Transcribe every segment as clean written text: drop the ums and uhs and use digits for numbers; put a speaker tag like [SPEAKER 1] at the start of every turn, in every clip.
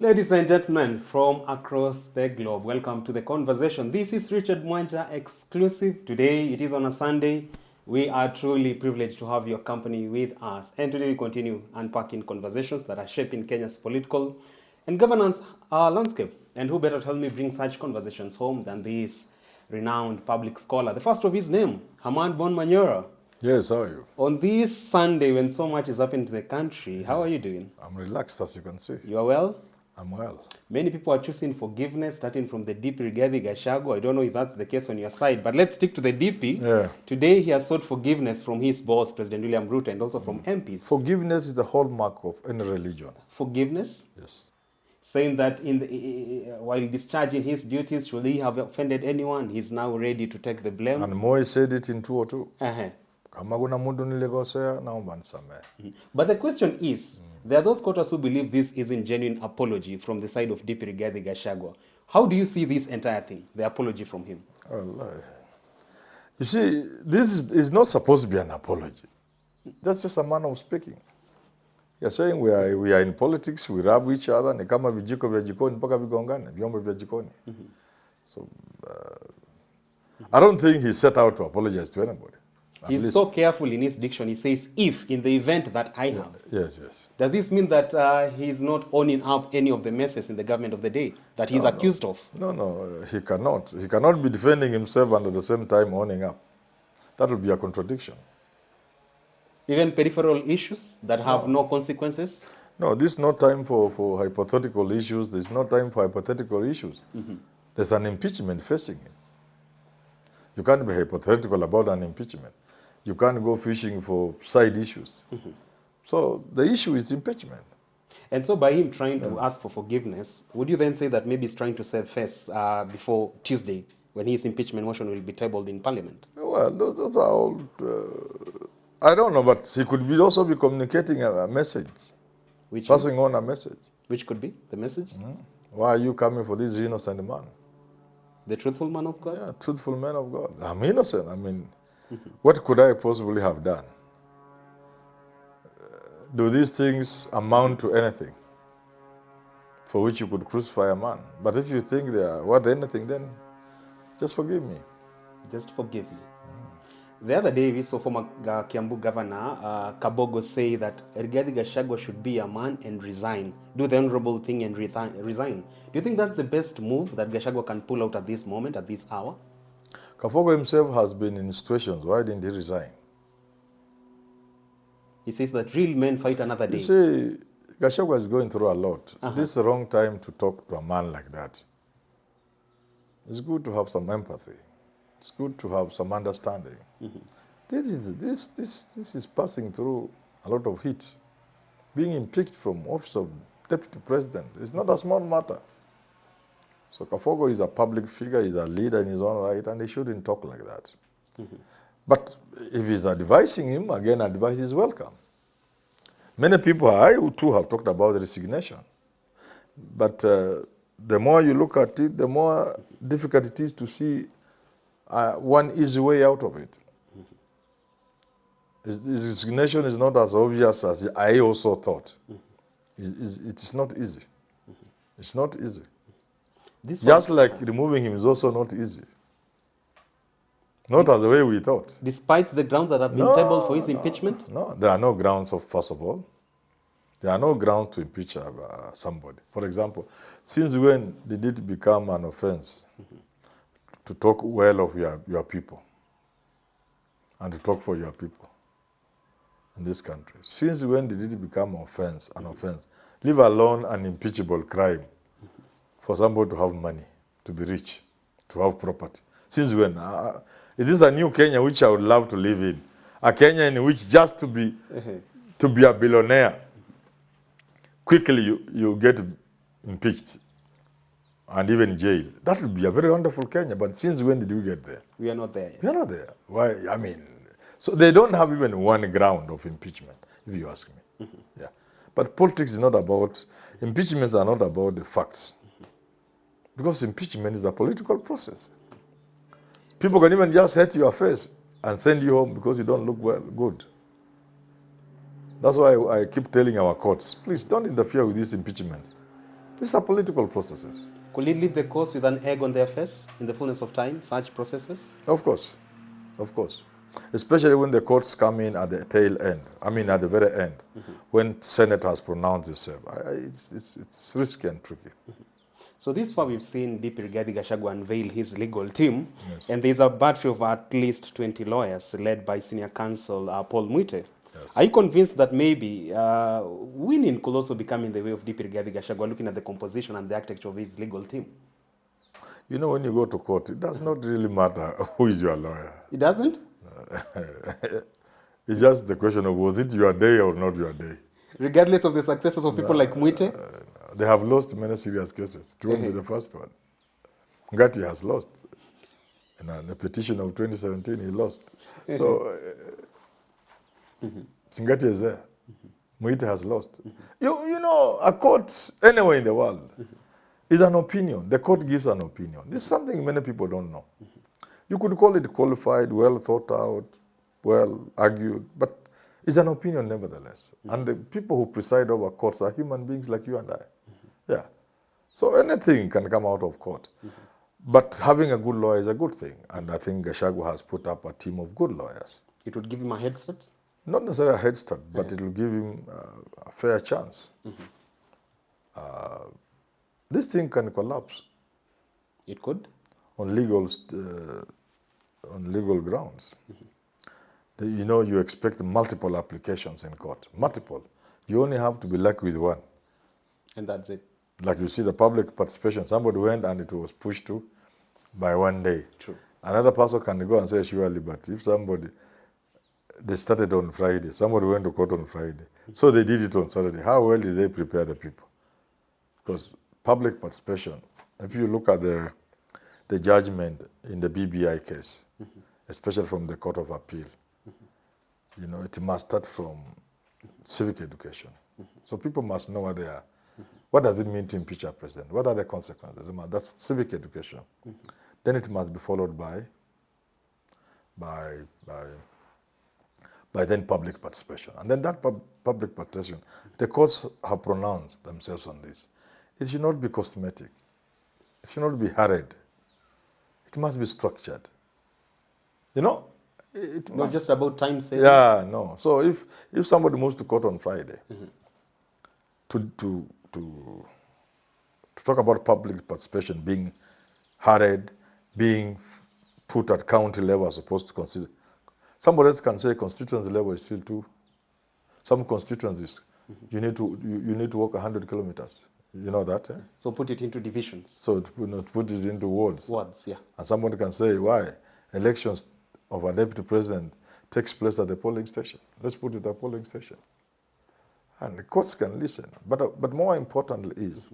[SPEAKER 1] Ladies and gentlemen from across the globe, welcome to the conversation. This is Richard Mwanja exclusive. Today, it is on a Sunday. We are truly privileged to have your company with us. And today we continue unpacking conversations that are shaping Kenya's political and governance landscape. And who better to help me bring such conversations home than this renowned public scholar, the first of his name, Herman Manyora.
[SPEAKER 2] Yes, how are you?
[SPEAKER 1] On this Sunday, when so much is happening to the country, how are you doing?
[SPEAKER 2] I'm relaxed, as you can see.
[SPEAKER 1] You are well?
[SPEAKER 2] I'm well.
[SPEAKER 1] Many people are choosing forgiveness, starting from the DP Rigathi Gachagua. I don't know if that's the case on your side, but let's stick to the DP.
[SPEAKER 2] Yeah.
[SPEAKER 1] Today, he has sought forgiveness from his boss, President William Ruto, and also from MPs.
[SPEAKER 2] Forgiveness is the hallmark of any religion.
[SPEAKER 1] Forgiveness?
[SPEAKER 2] Yes.
[SPEAKER 1] Saying that while discharging his duties, should he have offended anyone, he's now ready to take the blame.
[SPEAKER 2] And Moy said it in 202.
[SPEAKER 1] Uh-huh.
[SPEAKER 2] Kama kuna mundu nilikosea, naomba nisamehe.
[SPEAKER 1] But the question is, there are those quotas who believe this isn't genuine apology from the side of DP Rigathi Gachagua. How do you see this entire thing, the apology from him?
[SPEAKER 2] Well, you see, this is not supposed to be an apology. That's just a manner of speaking. You're saying we are in politics, we rub each other, ni kama vijiko vya jikoni mpaka vigongane, vyombo vya jikoni. So, I don't think he set out to apologize to anybody.
[SPEAKER 1] He's so careful in his diction. He says, if, in the event that I have.
[SPEAKER 2] Yes, yes.
[SPEAKER 1] Does this mean that he's not owning up any of the messes in the government of the day that he's accused of?
[SPEAKER 2] No, he cannot. He cannot be defending himself and at the same time owning up. That would be a contradiction.
[SPEAKER 1] Even peripheral issues that have no consequences?
[SPEAKER 2] No, this is not time for hypothetical issues. There's no time for hypothetical issues. There's an impeachment facing him. You can't be hypothetical about an impeachment. You can't go fishing for side issues. So the issue is impeachment.
[SPEAKER 1] And so by him trying to ask for forgiveness, would you then say that maybe he's trying to save face before Tuesday, when his impeachment motion will be tabled in Parliament?
[SPEAKER 2] Well, those are all... I don't know, but he could also be communicating a message. Passing on a message.
[SPEAKER 1] Which could be the message?
[SPEAKER 2] Why are you coming for this innocent man?
[SPEAKER 1] The truthful man of God?
[SPEAKER 2] Yeah, truthful man of God. I'm innocent. I mean, what could I possibly have done? Do these things amount to anything for which you could crucify a man? But if you think they are worth anything, then just forgive me.
[SPEAKER 1] Just forgive me. The other day, we saw former Kiambu Governor Kabogo say that Rigathi Gachagua should be a man and resign, do the honorable thing and resign. Do you think that's the best move that Gachagua can pull out at this moment, at this hour?
[SPEAKER 2] Kabogo himself has been in situations. Why didn't he resign?
[SPEAKER 1] He says that real men fight another day.
[SPEAKER 2] You see, Gachagua is going through a lot. This is the wrong time to talk to a man like that. It's good to have some empathy. It's good to have some understanding. This is passing through a lot of heat. Being impeached from office of deputy president is not a small matter. So Kabogo is a public figure, he's a leader in his own right, and he shouldn't talk like that. But if he's advising him, again, advice is welcome. Many people, I too, have talked about resignation. But the more you look at it, the more difficult it is to see one easy way out of it. Resignation is not as obvious as I also thought. It is not easy. It's not easy. Just like removing him is also not easy. Not as the way we thought.
[SPEAKER 1] Despite the grounds that have been tabled for his impeachment?
[SPEAKER 2] No, there are no grounds, first of all. There are no grounds to impeach somebody. For example, since when did it become an offense to talk well of your people and to talk for your people in this country? Since when did it become an offense? Leave alone an impeachable crime for somebody to have money, to be rich, to have property. Since when? It is a new Kenya which I would love to live in. A Kenya in which just to be a billionaire, quickly you get impeached and even jailed. That would be a very wonderful Kenya, but since when did we get there?
[SPEAKER 1] We are not there yet.
[SPEAKER 2] We are not there. Why? I mean, so they don't have even one ground of impeachment, if you ask me. Yeah. But politics is not about, impeachments are not about the facts. Because impeachment is a political process. People can even just hate your face and send you home because you don't look good. That's why I keep telling our courts, please don't interfere with these impeachments. These are political processes.
[SPEAKER 1] Could it leave the courts with an egg on their face in the fullness of time, such processes?
[SPEAKER 2] Of course. Of course. Especially when the courts come in at the tail end. I mean, at the very end, when Senate has pronounced itself. It's risky and tricky.
[SPEAKER 1] So this far we've seen DP Rigathi Gachagua unveil his legal team,
[SPEAKER 2] Yes.
[SPEAKER 1] and there's a battery of at least 20 lawyers led by senior counsel Paul Mwite.
[SPEAKER 2] Yes.
[SPEAKER 1] Are you convinced that maybe winning could also become in the way of DP Rigathi Gachagua, looking at the composition and the architecture of his legal team?
[SPEAKER 2] You know, when you go to court, it does not really matter who is your lawyer.
[SPEAKER 1] It doesn't?
[SPEAKER 2] It's just the question of, was it your day or not your day?
[SPEAKER 1] Regardless of the successes of people like Mwite?
[SPEAKER 2] They have lost many serious cases. It won't be the first one. Rigathi has lost. In the petition of 2017, he lost. So, Rigathi is there. Mwite has lost. You know, a court anywhere in the world is an opinion. The court gives an opinion. This is something many people don't know. You could call it qualified, well thought out, well argued, but it's an opinion nevertheless. And the people who preside over courts are human beings like you and I. Yeah. So anything can come out of court. But having a good lawyer is a good thing. And I think Gachagua has put up a team of good lawyers.
[SPEAKER 1] It would give him a head start?
[SPEAKER 2] Not necessarily a head start, but it will give him a fair chance. This thing can collapse
[SPEAKER 1] It could?
[SPEAKER 2] on legal grounds. You know, you expect multiple applications in court. Multiple. You only have to be lucky with one.
[SPEAKER 1] And that's it.
[SPEAKER 2] Like you see the public participation. Somebody went and it was pushed to by one day.
[SPEAKER 1] True.
[SPEAKER 2] Another person can go and say surely, but if somebody, they started on Friday, somebody went to court on Friday. So they did it on Saturday. How well did they prepare the people? Because public participation, if you look at the judgment in the BBI case, especially from the Court of Appeal, you know, it must start from civic education. So people must know what they are. What does it mean to impeach a president? What are the consequences? That's civic education. Then it must be followed by then public participation. And then that public participation, the courts have pronounced themselves on this. It should not be cosmetic. It should not be hurried. It must be structured. You know, it
[SPEAKER 1] Not
[SPEAKER 2] must.
[SPEAKER 1] just about time saving?
[SPEAKER 2] Yeah, no. So if somebody moves to court on Friday to talk about public participation being hurried, being put at county level as opposed to consider, somebody else can say constituency level is still too. Some constituencies you need to walk 100 kilometers. You know that? Eh?
[SPEAKER 1] So put it into divisions.
[SPEAKER 2] So put it into wards.
[SPEAKER 1] Wards, yeah.
[SPEAKER 2] And somebody can say, why? Elections of a deputy president takes place at the polling station. Let's put it at a polling station. And the courts can listen. But more importantly is,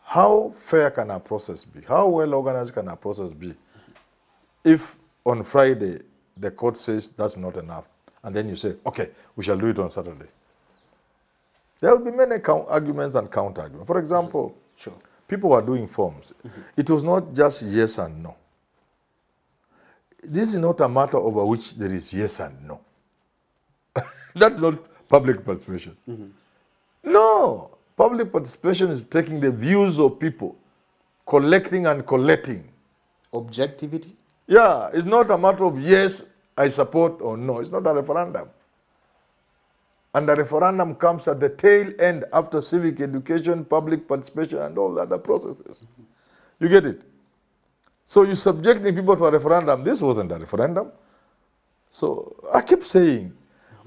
[SPEAKER 2] how fair can our process be? How well organized can our process be? If on Friday the court says that's not enough, and then you say, okay, we shall do it on Saturday. There will be many arguments and counter-arguments. For example,
[SPEAKER 1] Sure.
[SPEAKER 2] people were doing forms. It was not just yes and no. This is not a matter over which there is yes and no. That's not public participation. No. Public participation is taking the views of people, collecting and collecting.
[SPEAKER 1] Objectivity?
[SPEAKER 2] Yeah, it's not a matter of yes, I support or no. It's not a referendum. And the referendum comes at the tail end after civic education, public participation, and all the other processes. You get it? So you're subjecting people to a referendum. This wasn't a referendum. So I keep saying,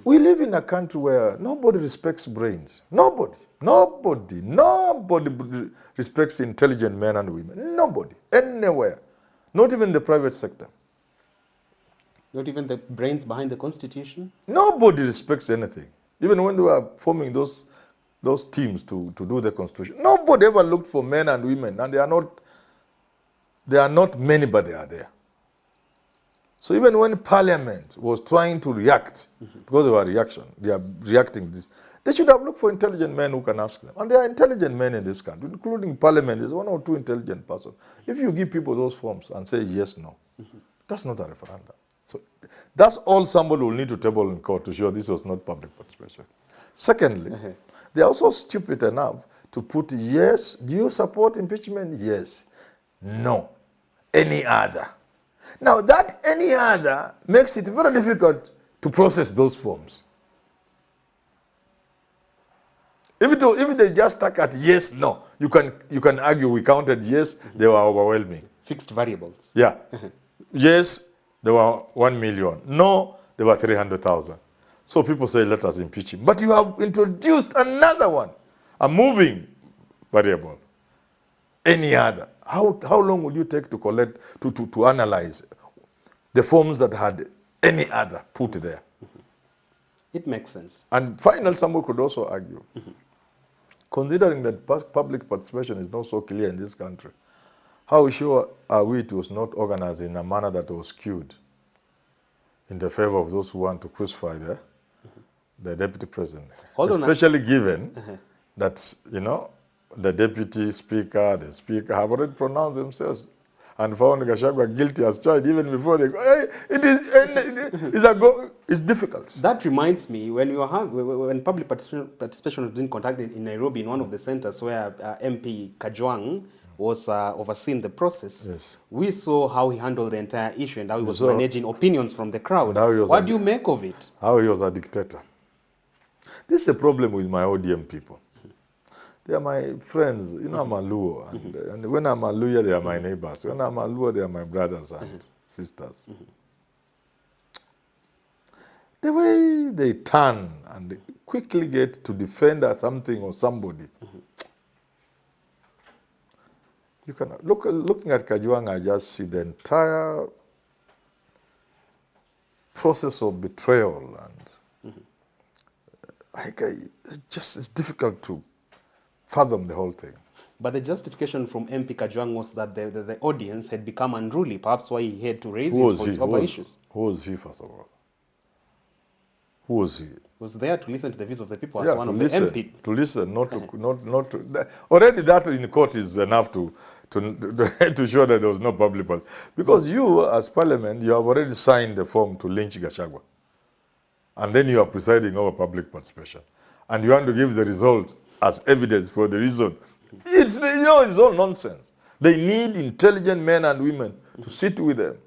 [SPEAKER 2] we live in a country where nobody respects brains. Nobody respects intelligent men and women. Nobody, anywhere. Not even the private sector.
[SPEAKER 1] Not even the brains behind the Constitution?
[SPEAKER 2] Nobody respects anything. Even when they were forming those teams to do the Constitution, nobody ever looked for men and women, and they are not many, but they are there. So even when Parliament was trying to react, because they are reacting this, they should have looked for intelligent men who can ask them. And there are intelligent men in this country, including Parliament. There's one or two intelligent persons. If you give people those forms and say yes, no, that's not a referendum. So that's all somebody will need to table in court to show this was not public participation. Secondly, they are also stupid enough to put yes. Do you support impeachment? Yes. No. Any other. Now that any other makes it very difficult to process those forms. If they just stuck at yes, no, you can argue we counted yes, they were overwhelming.
[SPEAKER 1] Fixed variables.
[SPEAKER 2] Yeah. Yes, there were 1 million. No, there were 300,000. So people say, let us impeach him. But you have introduced another one, a moving variable. Any other. How long will you take to collect, to analyze the forms that had any other put there?
[SPEAKER 1] It makes sense.
[SPEAKER 2] And finally, someone could also argue, considering that public participation is not so clear in this country, how sure are we it was not organized in a manner that was skewed in the favor of those who want to crucify the deputy president? Especially given that, the deputy speaker, the speaker have already pronounced themselves and found Gachagua guilty as charged even before they go. It's difficult.
[SPEAKER 1] That reminds me, when public participation was being conducted in Nairobi, in one of the centers where MP Kajwang was overseeing the process,
[SPEAKER 2] yes,
[SPEAKER 1] we saw how he handled the entire issue and how he was managing opinions from the crowd. What do you make of it?
[SPEAKER 2] How he was a dictator. This is the problem with my ODM people. They are my friends. I'm a Luo. And when I'm a Luo, they are my neighbors. When I'm a Luo, they are my brothers and sisters. The way they turn and they quickly get to defend something or somebody. You can looking at Kajwang, I just see the entire process of betrayal, and it's difficult to fathom the whole thing.
[SPEAKER 1] But the justification from MP Kajwang was that the audience had become unruly, perhaps why he had to raise his voice over issues.
[SPEAKER 2] Who was he, first of all? Who was he? He
[SPEAKER 1] was there to listen to the views of the people as one of the MP.
[SPEAKER 2] To listen, not to. Already that in court is enough to show that there was no public participation. Because you, as parliament, you have already signed the form to lynch Gachagua. And then you are presiding over public participation. And you want to give the result as evidence for the reason. It's all nonsense. They need intelligent men and women to sit with them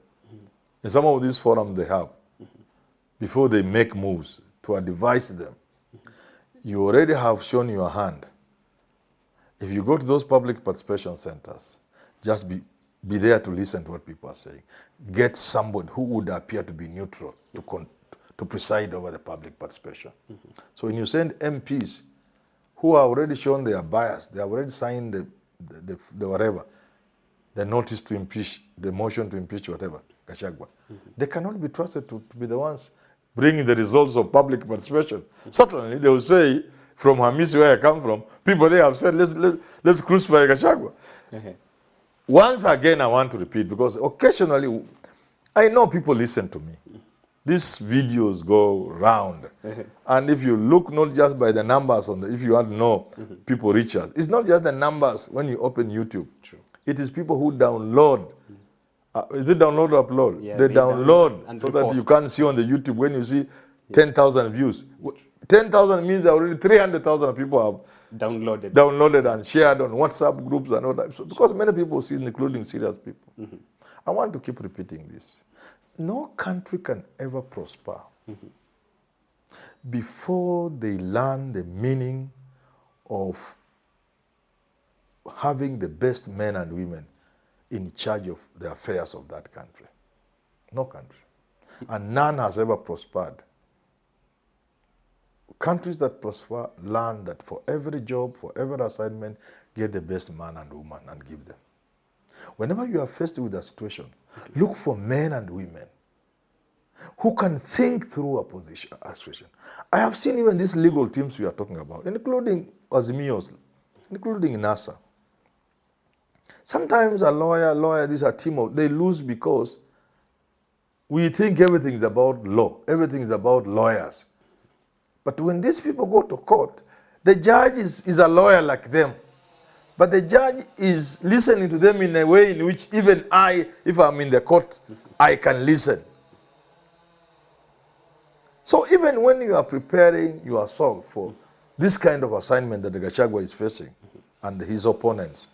[SPEAKER 2] in some of these forums they have before they make moves, to advise them. You already have shown your hand. If you go to those public participation centers, just be there to listen to what people are saying. Get somebody who would appear to be neutral to preside over the public participation. So when you send MPs who have already shown their bias, they have already signed the whatever, the notice to impeach, the motion to impeach whatever, Gachagua, they cannot be trusted to be the ones bringing the results of public participation. Certainly, they will say, from Hamisi, where I come from, people there have said, let's crucify Gachagua. Once again, I want to repeat, because occasionally, I know people listen to me. These videos go round. And if you look not just by the numbers, if you want to know people reach us, it's not just the numbers when you open YouTube.
[SPEAKER 1] True.
[SPEAKER 2] It is people who download. Is it download or upload?
[SPEAKER 1] Yeah,
[SPEAKER 2] they download so
[SPEAKER 1] repost.
[SPEAKER 2] that you can't see on the YouTube when you see 10,000 views. 10,000 means already 300,000 people have downloaded and shared on WhatsApp groups and all that. So because many people see, including serious people. I want to keep repeating this. No country can ever prosper before they learn the meaning of having the best men and women in charge of the affairs of that country. No country. And none has ever prospered. Countries that prosper learn that for every job, for every assignment, get the best man and woman and give them. Whenever you are faced with a situation, look for men and women who can think through a situation. I have seen even these legal teams we are talking about, including Azimios, including NASA. Sometimes a lawyer, these are team they lose because we think everything is about law, everything is about lawyers. But when these people go to court, the judge is a lawyer like them. But the judge is listening to them in a way in which even I, if I'm in the court, I can listen. So even when you are preparing yourself for this kind of assignment that the Gachagua is facing, and his opponents,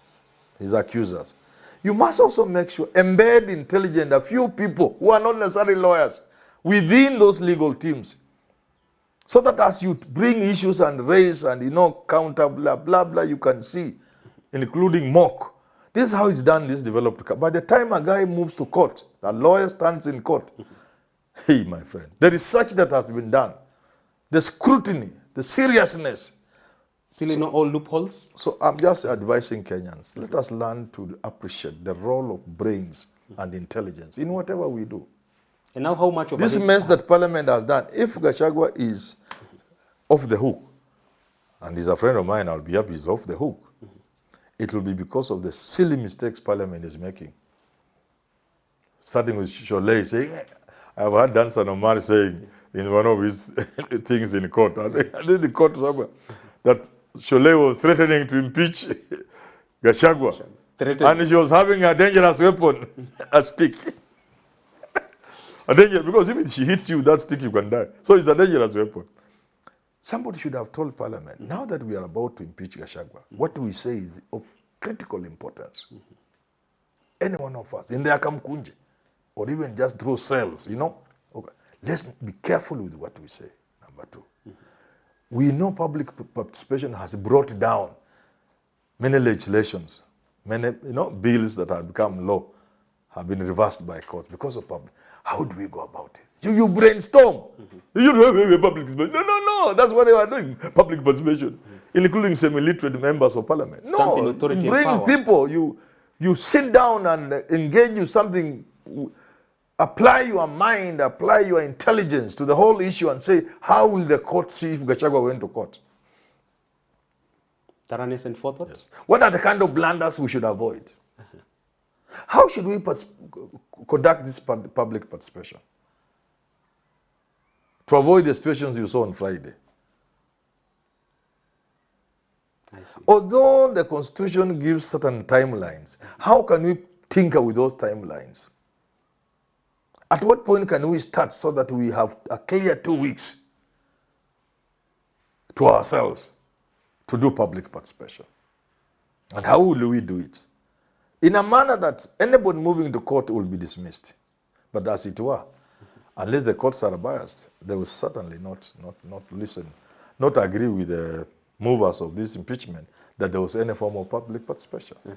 [SPEAKER 2] his accusers. You must also make sure, embed intelligent, a few people who are not necessarily lawyers within those legal teams. So that as you bring issues and raise and, counter, blah, blah, blah, you can see, including mock. This is how it's done in this developed country. By the time a guy moves to court, a lawyer stands in court, hey, my friend, the research that has been done, the scrutiny, the seriousness.
[SPEAKER 1] Still not all loopholes?
[SPEAKER 2] So I'm just advising Kenyans, let us learn to appreciate the role of brains and intelligence in whatever we do.
[SPEAKER 1] And now how much of
[SPEAKER 2] this mess that Parliament has done, if Gachagua is off the hook, and he's a friend of mine, I'll be happy he's off the hook, it will be because of the silly mistakes Parliament is making. Starting with Cholet saying, I've heard Danson Omar saying in one of his things in court, I think the court somewhere, that Cholet was threatening to impeach Gachagua. And she was having a dangerous weapon, a stick. A danger, because if she hits you, that stick, you can die. So it's a dangerous weapon. Somebody should have told Parliament, now that we are about to impeach Gachagua, what we say is of critical importance. Any one of us, in the Akamkunje, or even just through cells, okay. Let's be careful with what we say, number two. We know public participation has brought down many legislations, many bills that have become law have been reversed by court because of public. How do we go about it? You brainstorm. You don't have public participation. No. That's what they are doing. Public participation, including semi-literate members of Parliament.
[SPEAKER 1] Stamping authority
[SPEAKER 2] it brings people. You sit down and engage in something. Apply your mind, apply your intelligence to the whole issue and say, how will the court see if Gachagua went to court?
[SPEAKER 1] Thoroughness and forethought?
[SPEAKER 2] Yes. What are the kind of blunders we should avoid? How should we conduct this public participation? To avoid the situations you saw on Friday.
[SPEAKER 1] I see.
[SPEAKER 2] Although the Constitution gives certain timelines, how can we tinker with those timelines? At what point can we start so that we have a clear 2 weeks to ourselves to do public participation? And how will we do it? In a manner that anybody moving to court will be dismissed. But as it were, unless the courts are biased, they will certainly not listen, not agree with the movers of this impeachment that there was any form of public participation. No,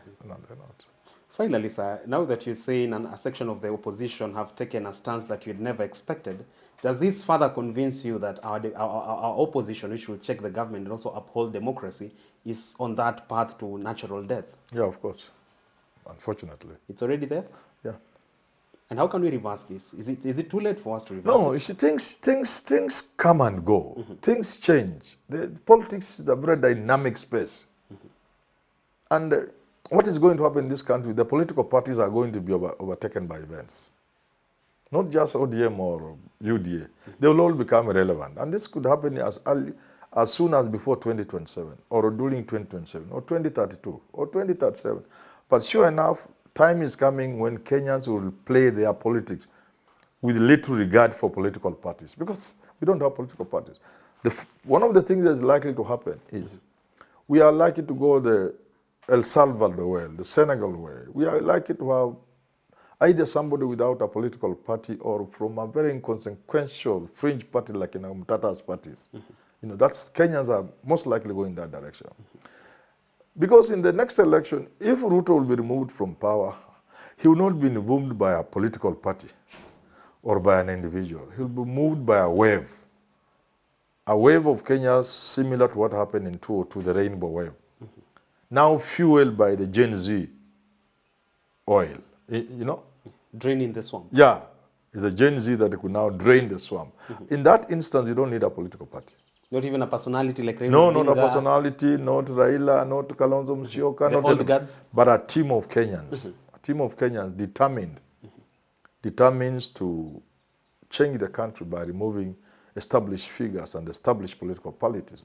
[SPEAKER 2] they're not.
[SPEAKER 1] Finally, sir, now that you're saying a section of the opposition have taken a stance that you'd never expected, does this further convince you that our opposition, which will check the government and also uphold democracy, is on that path to natural death?
[SPEAKER 2] Yeah, of course. Unfortunately.
[SPEAKER 1] It's already there?
[SPEAKER 2] Yeah.
[SPEAKER 1] And how can we reverse this? Is it too late for us to reverse
[SPEAKER 2] No,
[SPEAKER 1] it?
[SPEAKER 2] you see, things come and go. Things change. The politics is a very dynamic space. And what is going to happen in this country, the political parties are going to be overtaken by events. Not just ODM or UDA. They will all become irrelevant. And this could happen as soon as before 2027, or during 2027, or 2032, or 2037. But sure enough, time is coming when Kenyans will play their politics with little regard for political parties, because we don't have political parties. One of the things that is likely to happen is we are likely to go the El Salvador way, the Senegal way. We are likely to have either somebody without a political party or from a very inconsequential fringe party like Mtata's parties. That's Kenyans are most likely going that direction. Because in the next election, if Ruto will be removed from power, he will not be removed by a political party or by an individual. He will be moved by a wave of Kenyans similar to what happened in 2002, the rainbow wave. Now fueled by the Gen Z oil,
[SPEAKER 1] Draining the swamp.
[SPEAKER 2] Yeah, it's a Gen Z that could now drain the swamp. In that instance, you don't need a political party.
[SPEAKER 1] Not even a personality like Raila.
[SPEAKER 2] No, not a personality, not Raila, not Kalonzo Musyoka.
[SPEAKER 1] The old guards.
[SPEAKER 2] But a team of Kenyans. A team of Kenyans determined to change the country by removing established figures and established political parties.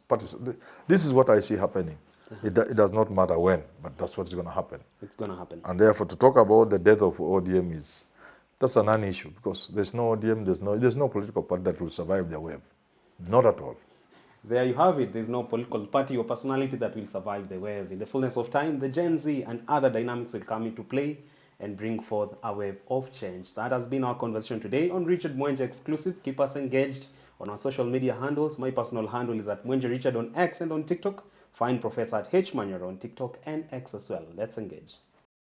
[SPEAKER 2] This is what I see happening. It does not matter when, but that's what's going to happen.
[SPEAKER 1] It's going to happen.
[SPEAKER 2] And therefore, to talk about the death of ODM that's a non-issue, because there's no ODM, there's no political party that will survive the wave. Not at all.
[SPEAKER 1] There you have it. There's no political party or personality that will survive the wave. In the fullness of time, the Gen Z and other dynamics will come into play and bring forth a wave of change. That has been our conversation today on Richard Mwenja Exclusive. Keep us engaged on our social media handles. My personal handle is at Mwenja Richard on X and on TikTok. Find Professor at H Manyora on TikTok and X as well. Let's engage.